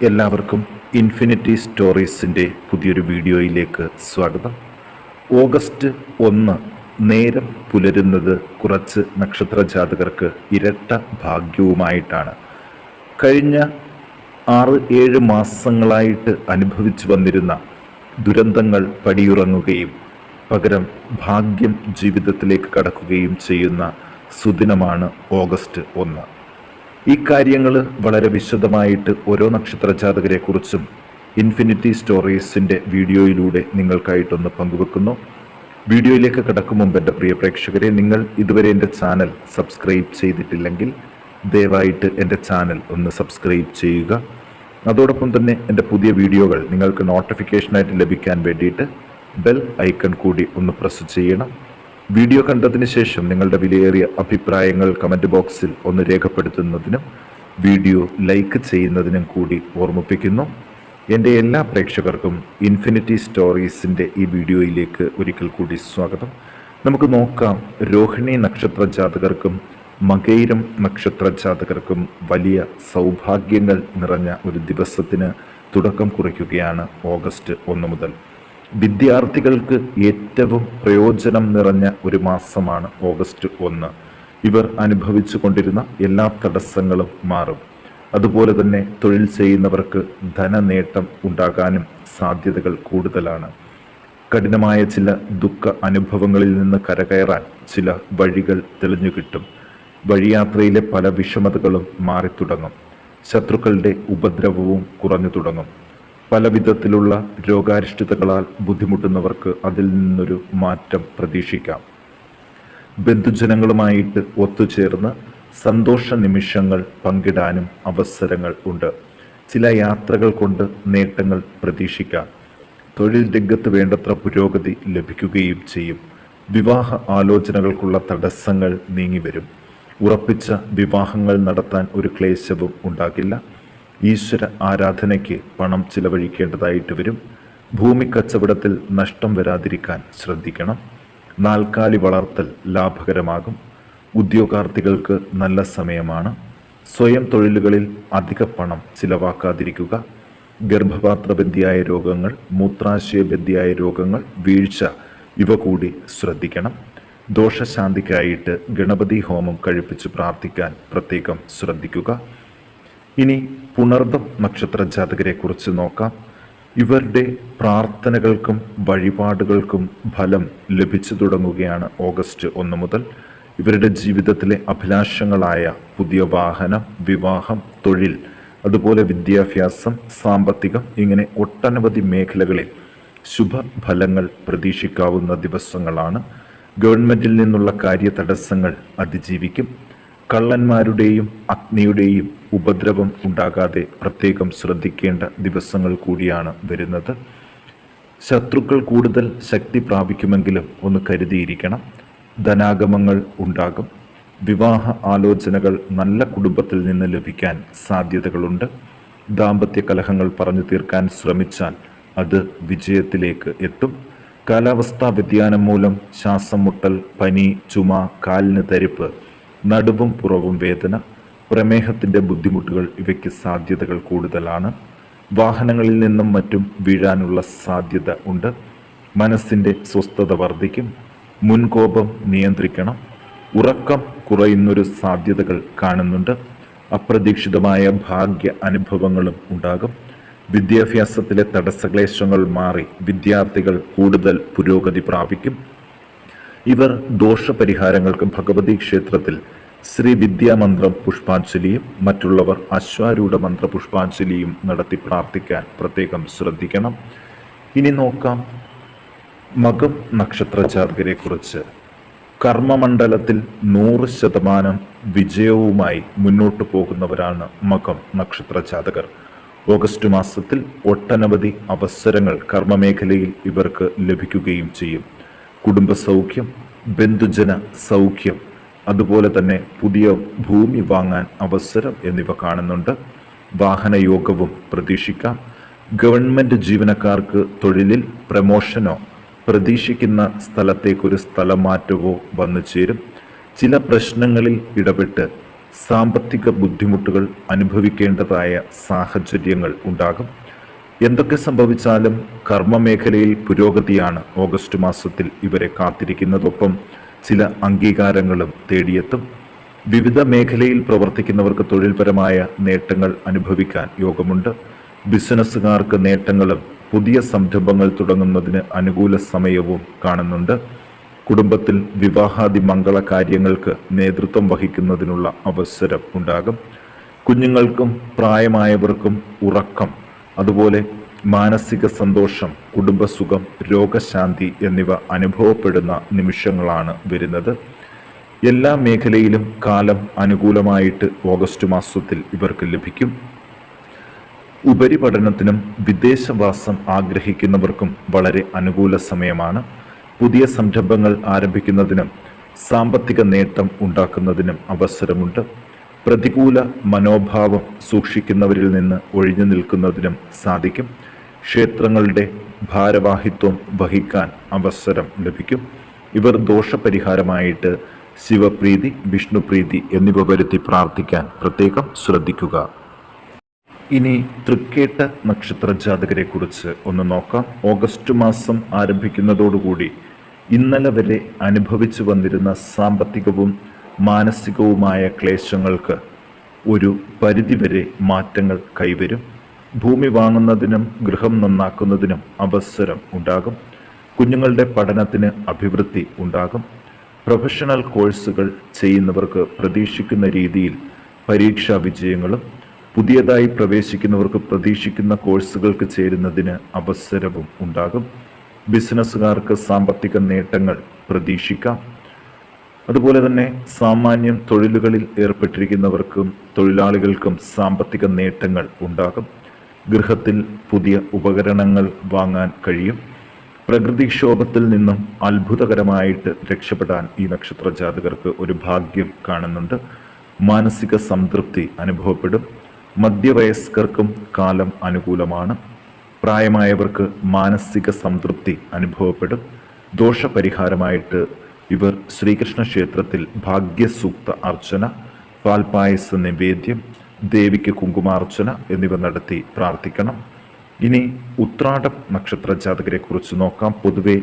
എല്ലാവർക്കും ഇൻഫിനിറ്റി സ്റ്റോറീസിൻ്റെ പുതിയൊരു വീഡിയോയിലേക്ക് സ്വാഗതം. ഓഗസ്റ്റ് 1 നേരം പുലരുന്നത് കുറച്ച് നക്ഷത്ര ജാതകർക്ക് ഇരട്ട ഭാഗ്യവുമായിട്ടാണ്. കഴിഞ്ഞ 6-7 മാസങ്ങളായിട്ട് അനുഭവിച്ചു വന്നിരുന്ന ദുരന്തങ്ങൾ പടിയുറങ്ങുകയും പകരം ഭാഗ്യം ജീവിതത്തിലേക്ക് കടക്കുകയും ചെയ്യുന്ന സുദിനമാണ് ഓഗസ്റ്റ് 1. ഈ കാര്യങ്ങൾ വളരെ വിശദമായിട്ട് ഓരോ നക്ഷത്ര ജാതകരെക്കുറിച്ചും ഇൻഫിനിറ്റി സ്റ്റോറീസിൻ്റെ വീഡിയോയിലൂടെ നിങ്ങൾക്കായിട്ടൊന്ന് പങ്കുവെക്കുന്നു. വീഡിയോയിലേക്ക് കടക്കും മുമ്പ് എൻ്റെ പ്രിയ പ്രേക്ഷകരെ, നിങ്ങൾ ഇതുവരെ എൻ്റെ ചാനൽ സബ്സ്ക്രൈബ് ചെയ്തിട്ടില്ലെങ്കിൽ ദയവായിട്ട് എൻ്റെ ചാനൽ ഒന്ന് സബ്സ്ക്രൈബ് ചെയ്യുക. അതോടൊപ്പം തന്നെ എൻ്റെ പുതിയ വീഡിയോകൾ നിങ്ങൾക്ക് നോട്ടിഫിക്കേഷനായിട്ട് ലഭിക്കാൻ വേണ്ടിയിട്ട് ബെൽ ഐക്കൺ കൂടി ഒന്ന് പ്രസ് ചെയ്യണം. വീഡിയോ കണ്ടതിന് ശേഷം നിങ്ങളുടെ വിലയേറിയ അഭിപ്രായങ്ങൾ കമൻറ്റ് ബോക്സിൽ ഒന്ന് രേഖപ്പെടുത്തുന്നതിനും വീഡിയോ ലൈക്ക് ചെയ്യുന്നതിനും കൂടി ഓർമ്മിപ്പിക്കുന്നു. എൻ്റെ എല്ലാ പ്രേക്ഷകർക്കും ഇൻഫിനിറ്റി സ്റ്റോറീസിൻ്റെ ഈ വീഡിയോയിലേക്ക് ഒരിക്കൽ കൂടി സ്വാഗതം. നമുക്ക് നോക്കാം, രോഹിണി നക്ഷത്ര ജാതകർക്കും മകയിരം നക്ഷത്ര ജാതകർക്കും വലിയ സൗഭാഗ്യങ്ങൾ നിറഞ്ഞ ഒരു ദിവസത്തിന് തുടക്കം കുറിക്കുകയാണ് ഓഗസ്റ്റ് 1 മുതൽ. വിദ്യാർത്ഥികൾക്ക് ഏറ്റവും പ്രയോജനം നിറഞ്ഞ ഒരു മാസമാണ് ഓഗസ്റ്റ് 1. ഇവർ അനുഭവിച്ചു കൊണ്ടിരുന്ന എല്ലാ തടസ്സങ്ങളും മാറും. അതുപോലെ തന്നെ തൊഴിൽ ചെയ്യുന്നവർക്ക് ധനനേട്ടം ഉണ്ടാകാനും സാധ്യതകൾ കൂടുതലാണ്. കഠിനമായ ചില ദുഃഖ അനുഭവങ്ങളിൽ നിന്ന് കരകയറാൻ ചില വഴികൾ തെളിഞ്ഞു കിട്ടും. വഴിയാത്രയിലെ പല വിഷമതകളും മാറിത്തുടങ്ങും. ശത്രുക്കളുടെ ഉപദ്രവവും കുറഞ്ഞു തുടങ്ങും. പല വിധത്തിലുള്ള രോഗാരിഷ്ടതകളാൽ ബുദ്ധിമുട്ടുന്നവർക്ക് അതിൽ നിന്നൊരു മാറ്റം പ്രതീക്ഷിക്കാം. ബന്ധുജനങ്ങളുമായിട്ട് ഒത്തുചേർന്ന് സന്തോഷ നിമിഷങ്ങൾ പങ്കിടാനും അവസരങ്ങൾ ഉണ്ട്. ചില യാത്രകൾ കൊണ്ട് നേട്ടങ്ങൾ പ്രതീക്ഷിക്കാം. തൊഴിൽ രംഗത്ത് വേണ്ടത്ര പുരോഗതി ലഭിക്കുകയും ചെയ്യും. വിവാഹ ആലോചനകൾക്കുള്ള തടസ്സങ്ങൾ നീങ്ങിവരും. ഉറപ്പിച്ച വിവാഹങ്ങൾ നടത്താൻ ഒരു ക്ലേശവും ഉണ്ടാകില്ല. ഈശ്വര ആരാധനയ്ക്ക് പണം ചിലവഴിക്കേണ്ടതായിട്ട് വരും. ഭൂമി കച്ചവടത്തിൽ നഷ്ടം വരാതിരിക്കാൻ ശ്രദ്ധിക്കണം. നാൽക്കാലി വളർത്തൽ ലാഭകരമാകും. ഉദ്യോഗാർത്ഥികൾക്ക് നല്ല സമയമാണ്. സ്വയം തൊഴിലുകളിൽ അധിക പണം ചിലവാക്കാതിരിക്കുക. ഗർഭപാത്രബന്ധിയായ രോഗങ്ങൾ, മൂത്രാശയബന്ധിയായ രോഗങ്ങൾ, വീഴ്ച ഇവ കൂടി ശ്രദ്ധിക്കണം. ദോഷശാന്തിക്കായിട്ട് ഗണപതി ഹോമം കഴിപ്പിച്ച് പ്രാർത്ഥിക്കാൻ പ്രത്യേകം ശ്രദ്ധിക്കുക. ഇനി പുണർദം നക്ഷത്ര ജാതകരെ കുറിച്ച് നോക്കാം. ഇവരുടെ പ്രാർത്ഥനകൾക്കും വഴിപാടുകൾക്കും ഫലം ലഭിച്ചു തുടങ്ങുകയാണ് ഓഗസ്റ്റ് 1 മുതൽ. ഇവരുടെ ജീവിതത്തിലെ അഭിലാഷങ്ങളായ പുതിയ വാഹനം, വിവാഹം, തൊഴിൽ, അതുപോലെ വിദ്യാഭ്യാസം, സാമ്പത്തികം, ഇങ്ങനെ ഒട്ടനവധി മേഖലകളിൽ ശുഭഫലങ്ങൾ പ്രതീക്ഷിക്കാവുന്ന ദിവസങ്ങളാണ്. ഗവൺമെൻറ്റിൽ നിന്നുള്ള കാര്യതടസ്സങ്ങൾ അതിജീവിക്കും. കള്ളന്മാരുടെയും അഗ്നിയുടെയും ഉപദ്രവം ഉണ്ടാകാതെ പ്രത്യേകം ശ്രദ്ധിക്കേണ്ട ദിവസങ്ങൾ കൂടിയാണ് വരുന്നത്. ശത്രുക്കൾ കൂടുതൽ ശക്തി പ്രാപിക്കുമെങ്കിലും ഒന്ന് കരുതിയിരിക്കണം. ധനാഗമങ്ങൾ ഉണ്ടാകും. വിവാഹ ആലോചനകൾ നല്ല കുടുംബത്തിൽ നിന്ന് ലഭിക്കാൻ സാധ്യതകളുണ്ട്. ദാമ്പത്യ കലഹങ്ങൾ പറഞ്ഞു തീർക്കാൻ ശ്രമിച്ചാൽ അത് വിജയത്തിലേക്ക് എത്തും. കാലാവസ്ഥാ വ്യതിയാനം മൂലം ശ്വാസം മുട്ടൽ, പനി, ചുമ, കാലിന് തരിപ്പ്, നടുവും പുറവും വേദന, പ്രമേഹത്തിൻ്റെ ബുദ്ധിമുട്ടുകൾ ഇവയ്ക്ക് സാധ്യതകൾ കൂടുതലാണ്. വാഹനങ്ങളിൽ നിന്നും മറ്റും വീഴാനുള്ള സാധ്യത ഉണ്ട്. മനസ്സിൻ്റെ സ്വസ്ഥത വർദ്ധിക്കും. മുൻകോപം നിയന്ത്രിക്കണം. ഉറക്കം കുറയുന്നൊരു സാധ്യതകൾ കാണുന്നുണ്ട്. അപ്രതീക്ഷിതമായ ഭാഗ്യ അനുഭവങ്ങളും ഉണ്ടാകും. വിദ്യാഭ്യാസത്തിലെ തടസ്സക്ലേശങ്ങൾ മാറി വിദ്യാർത്ഥികൾ കൂടുതൽ പുരോഗതി പ്രാപിക്കും. ഇവർ ദോഷപരിഹാരങ്ങൾക്ക് ഭഗവതി ക്ഷേത്രത്തിൽ ശ്രീ വിദ്യാമന്ത്രം പുഷ്പാഞ്ജലിയും മറ്റുള്ളവർ അശ്വാരൂഢ മന്ത്ര പുഷ്പാഞ്ജലിയും നടത്തി പ്രാർത്ഥിക്കാൻ പ്രത്യേകം ശ്രദ്ധിക്കണം. ഇനി നോക്കാം മകം നക്ഷത്ര ജാതകരെ കുറിച്ച്. കർമ്മമണ്ഡലത്തിൽ 100% വിജയവുമായി മുന്നോട്ടു പോകുന്നവരാണ് മകം നക്ഷത്ര ജാതകർ. ഓഗസ്റ്റ് മാസത്തിൽ ഒട്ടനവധി അവസരങ്ങൾ കർമ്മമേഖലയിൽ ഇവർക്ക് ലഭിക്കുകയും ചെയ്യും. കുടുംബ സൗഖ്യം, ബന്ധുജന സൗഖ്യം, അതുപോലെ തന്നെ പുതിയ ഭൂമി വാങ്ങാൻ അവസരം എന്നിവ കാണുന്നുണ്ട്. വാഹനയോഗവും പ്രതീക്ഷിക്കാം. ഗവൺമെൻറ് ജീവനക്കാർക്ക് തൊഴിലിൽ പ്രമോഷനോ പ്രതീക്ഷിക്കുന്ന സ്ഥലത്തേക്കൊരു സ്ഥലം മാറ്റവോ വന്നു ചേരും. ചില പ്രശ്നങ്ങളിൽ ഇടപെട്ട് സാമ്പത്തിക ബുദ്ധിമുട്ടുകൾ അനുഭവിക്കേണ്ടതായ സാഹചര്യങ്ങൾ ഉണ്ടാകും. എന്തൊക്കെ സംഭവിച്ചാലും കർമ്മമേഖലയിൽ പുരോഗതിയാണ് ഓഗസ്റ്റ് മാസത്തിൽ ഇവരെ കാത്തിരിക്കുന്നതൊപ്പം ചില അംഗീകാരങ്ങളും തേടിയെത്തും. വിവിധ മേഖലയിൽ പ്രവർത്തിക്കുന്നവർക്ക് തൊഴിൽപരമായ നേട്ടങ്ങൾ അനുഭവിക്കാൻ യോഗമുണ്ട്. ബിസിനസ്സുകാർക്ക് നേട്ടങ്ങളും പുതിയ സംരംഭങ്ങൾ തുടങ്ങുന്നതിന് അനുകൂല സമയവും കാണുന്നുണ്ട്. കുടുംബത്തിൽ വിവാഹാദി മംഗള കാര്യങ്ങൾക്ക് നേതൃത്വം വഹിക്കുന്നതിനുള്ള അവസരം ഉണ്ടാകും. കുഞ്ഞുങ്ങൾക്കും പ്രായമായവർക്കും ഉറക്കം, അതുപോലെ മാനസിക സന്തോഷം, കുടുംബസുഖം, രോഗശാന്തി എന്നിവ അനുഭവപ്പെടുന്ന നിമിഷങ്ങളാണ് വരുന്നത്. എല്ലാ മേഖലയിലും കാലം അനുകൂലമായിട്ട് ഓഗസ്റ്റ് മാസത്തിൽ ഇവർക്ക് ലഭിക്കും. ഉപരിപഠനത്തിനും വിദേശവാസം ആഗ്രഹിക്കുന്നവർക്കും വളരെ അനുകൂല സമയമാണ്. പുതിയ സംരംഭങ്ങൾ ആരംഭിക്കുന്നതിനും സാമ്പത്തിക നേട്ടം ഉണ്ടാക്കുന്നതിനും അവസരമുണ്ട്. പ്രതികൂല മനോഭാവം സൂക്ഷിക്കുന്നവരിൽ നിന്ന് ഒഴിഞ്ഞു നിൽക്കുന്നതിനും സാധിക്കും. ക്ഷേത്രങ്ങളുടെ ഭാരവാഹിത്വം വഹിക്കാൻ അവസരം ലഭിക്കും. ഇവർ ദോഷപരിഹാരമായിട്ട് ശിവപ്രീതി, വിഷ്ണുപ്രീതി എന്നിവ വരുത്തി പ്രാർത്ഥിക്കാൻ പ്രത്യേകം ശ്രദ്ധിക്കുക. ഇനി തൃക്കേട്ട നക്ഷത്ര ജാതകരെ കുറിച്ച് ഒന്ന് നോക്കാം. ഓഗസ്റ്റ് മാസം ആരംഭിക്കുന്നതോടുകൂടി ഇന്നലെ വരെ അനുഭവിച്ചു വന്നിരുന്ന സാമ്പത്തികവും മാനസികവുമായ ക്ലേശങ്ങൾക്ക് ഒരു പരിധിവരെ മാറ്റങ്ങൾ കൈവരും. ഭൂമി വാങ്ങുന്നതിനും ഗൃഹം നന്നാക്കുന്നതിനും അവസരം ഉണ്ടാകും. കുഞ്ഞുങ്ങളുടെ പഠനത്തിന് അഭിവൃദ്ധി ഉണ്ടാകും. പ്രൊഫഷണൽ കോഴ്സുകൾ ചെയ്യുന്നവർക്ക് പ്രതീക്ഷിക്കുന്ന രീതിയിൽ പരീക്ഷാ വിജയങ്ങളും, പുതിയതായി പ്രവേശിക്കുന്നവർക്ക് പ്രതീക്ഷിക്കുന്ന കോഴ്സുകൾക്ക് ചേരുന്നതിന് അവസരവും ഉണ്ടാകും. ബിസിനസ്സുകാർക്ക് സാമ്പത്തിക നേട്ടങ്ങൾ പ്രതീക്ഷിക്കാം. അതുപോലെ തന്നെ സാമാന്യം തൊഴിലുകളിൽ ഏർപ്പെട്ടിരിക്കുന്നവർക്കും തൊഴിലാളികൾക്കും സാമ്പത്തിക നേട്ടങ്ങൾ ഉണ്ടാകും. ഗൃഹത്തിൽ പുതിയ ഉപകരണങ്ങൾ വാങ്ങാൻ കഴിയും. പ്രകൃതിക്ഷോഭത്തിൽ നിന്നും അത്ഭുതകരമായിട്ട് രക്ഷപ്പെടാൻ ഈ നക്ഷത്ര ജാതകർക്ക് ഒരു ഭാഗ്യം കാണുന്നുണ്ട്. മാനസിക സംതൃപ്തി അനുഭവപ്പെടും. മധ്യവയസ്കർക്കും കാലം അനുകൂലമാണ്. പ്രായമായവർക്ക് മാനസിക സംതൃപ്തി അനുഭവപ്പെടും. ദോഷപരിഹാരമായിട്ട് ഇവർ ശ്രീകൃഷ്ണ ക്ഷേത്രത്തിൽ ഭാഗ്യസൂക്ത അർച്ചന, പാൽപായസ നിവേദ്യം, ദേവിക്ക് കുങ്കുമാർച്ചന എന്നിവ നടത്തി പ്രാർത്ഥിക്കണം. ഇനി ഉത്രാടം നക്ഷത്ര ജാതകരെ കുറിച്ച് നോക്കാം. പൊതുവെ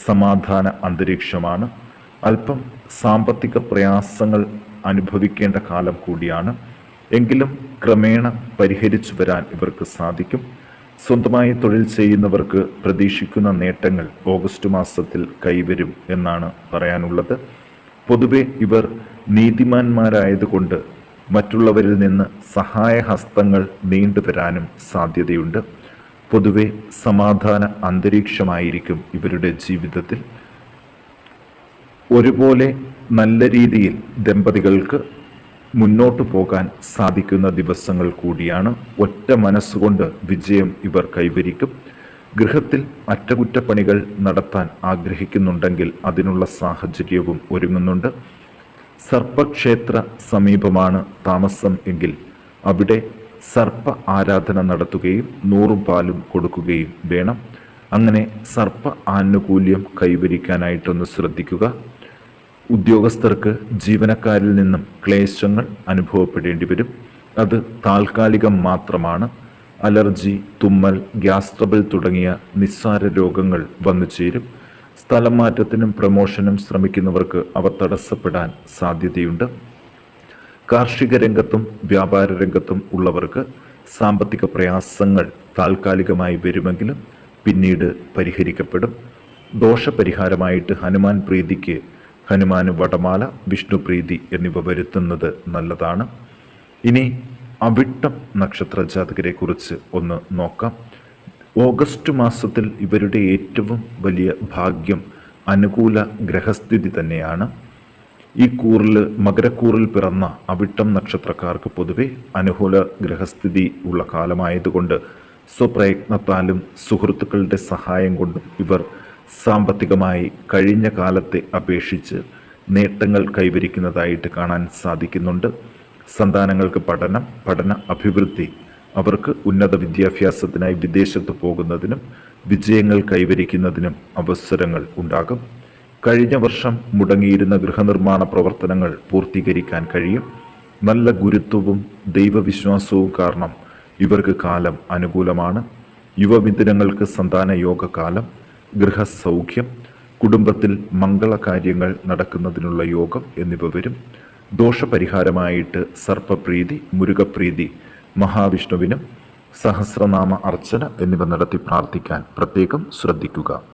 സമാധാന അന്തരീക്ഷമാണ്. അല്പം സാമ്പത്തിക പ്രയാസങ്ങൾ അനുഭവിക്കേണ്ട കാലം കൂടിയാണ്. എങ്കിലും ക്രമേണ പരിഹരിച്ചു വരാൻ ഇവർക്ക് സാധിക്കും. സ്വന്തമായി തൊഴിൽ ചെയ്യുന്നവർക്ക് പ്രതീക്ഷിക്കുന്ന നേട്ടങ്ങൾ ഓഗസ്റ്റ് മാസത്തിൽ കൈവരും എന്നാണ് പറയാനുള്ളത്. പൊതുവെ ഇവർ നീതിമാന്മാരായതുകൊണ്ട് മറ്റുള്ളവരിൽ നിന്ന് സഹായഹസ്തങ്ങൾ നീണ്ടുവരാനും സാധ്യതയുണ്ട്. പൊതുവെ സമാധാന അന്തരീക്ഷമായിരിക്കും ഇവരുടെ ജീവിതത്തിൽ. ഒരുപോലെ നല്ല രീതിയിൽ ദമ്പതികൾക്ക് മുന്നോട്ടു പോകാൻ സാധിക്കുന്ന ദിവസങ്ങൾ കൂടിയാണ്. ഒറ്റ മനസ്സുകൊണ്ട് വിജയം ഇവർ കൈവരിക്കും. ഗൃഹത്തിൽ അറ്റകുറ്റപ്പണികൾ നടത്താൻ ആഗ്രഹിക്കുന്നുണ്ടെങ്കിൽ അതിനുള്ള സാഹചര്യവും ഒരുങ്ങുന്നുണ്ട്. സർപ്പക്ഷേത്ര സമീപമാണ് താമസം എങ്കിൽ അവിടെ സർപ്പ ആരാധന നടത്തുകയും 100 പാലും കൊടുക്കുകയും വേണം. അങ്ങനെ സർപ്പ ആനുകൂല്യം കൈവരിക്കാനായിട്ടൊന്ന് ശ്രദ്ധിക്കുക. ഉദ്യോഗസ്ഥർക്ക് ജീവനക്കാരിൽ നിന്നും ക്ലേശങ്ങൾ അനുഭവപ്പെടേണ്ടി വരും. അത് താൽക്കാലികം മാത്രമാണ്. അലർജി, തുമ്മൽ, ഗ്യാസ് ട്രബിൾ തുടങ്ങിയ നിസ്സാര രോഗങ്ങൾ വന്നു ചേരും. സ്ഥലം മാറ്റത്തിനും പ്രമോഷനും ശ്രമിക്കുന്നവർക്ക് അവ തടസ്സപ്പെടാൻ സാധ്യതയുണ്ട്. കാർഷിക രംഗത്തും വ്യാപാര രംഗത്തും ഉള്ളവർക്ക് സാമ്പത്തിക പ്രയാസങ്ങൾ താൽക്കാലികമായി വരുമെങ്കിലും പിന്നീട് പരിഹരിക്കപ്പെടും. ദോഷപരിഹാരമായിട്ട് ഹനുമാൻ പ്രീതിക്ക് ഹനുമാന് വടമാല, വിഷ്ണു പ്രീതി എന്നിവ വരുത്തുന്നത് നല്ലതാണ്. ഇനി അവിട്ടം നക്ഷത്ര ജാതകരെ കുറിച്ച് ഒന്ന് നോക്കാം. ഓഗസ്റ്റ് മാസത്തിൽ ഇവരുടെ ഏറ്റവും വലിയ ഭാഗ്യം അനുകൂല ഗ്രഹസ്ഥിതി തന്നെയാണ്. ഈ കൂറിൽ മകരക്കൂറിൽ പിറന്ന അവിട്ടം നക്ഷത്രക്കാർക്ക് പൊതുവെ അനുകൂല ഗ്രഹസ്ഥിതി ഉള്ള കാലമായതുകൊണ്ട് സ്വപ്രയത്നത്താലും സുഹൃത്തുക്കളുടെ സഹായം കൊണ്ടും ഇവർ സാമ്പത്തികമായി കഴിഞ്ഞ കാലത്തെ അപേക്ഷിച്ച് നേട്ടങ്ങൾ കൈവരിക്കുന്നതായിട്ട് കാണാൻ സാധിക്കുന്നുണ്ട്. സന്താനങ്ങൾക്ക് പഠന അഭിവൃദ്ധി, അവർക്ക് ഉന്നത വിദ്യാഭ്യാസത്തിനായി വിദേശത്ത് പോകുന്നതിനും വിജയങ്ങൾ കൈവരിക്കുന്നതിനും അവസരങ്ങൾ ഉണ്ടാകും. കഴിഞ്ഞ വർഷം മുടങ്ങിയിരുന്ന ഗൃഹനിർമ്മാണ പ്രവർത്തനങ്ങൾ പൂർത്തീകരിക്കാൻ കഴിയും. നല്ല ഗുരുത്വവും ദൈവവിശ്വാസവും കാരണം ഇവർക്ക് കാലം അനുകൂലമാണ്. യുവമിഥുനങ്ങൾക്ക് സന്താന യോഗകാലം, ഗൃഹസൗഖ്യം, കുടുംബത്തിൽ മംഗളകാര്യങ്ങൾ നടക്കുന്നതിനുള്ള യോഗം എന്നിവ വരും. ദോഷപരിഹാരമായിട്ട് സർപ്പപ്രീതി, മുരുകപ്രീതി, മഹാവിഷ്ണുവിനും സഹസ്രനാമ അർച്ചന എന്നിവ നടത്തി പ്രാർത്ഥിക്കാൻ പ്രത്യേകം ശ്രദ്ധിക്കുക.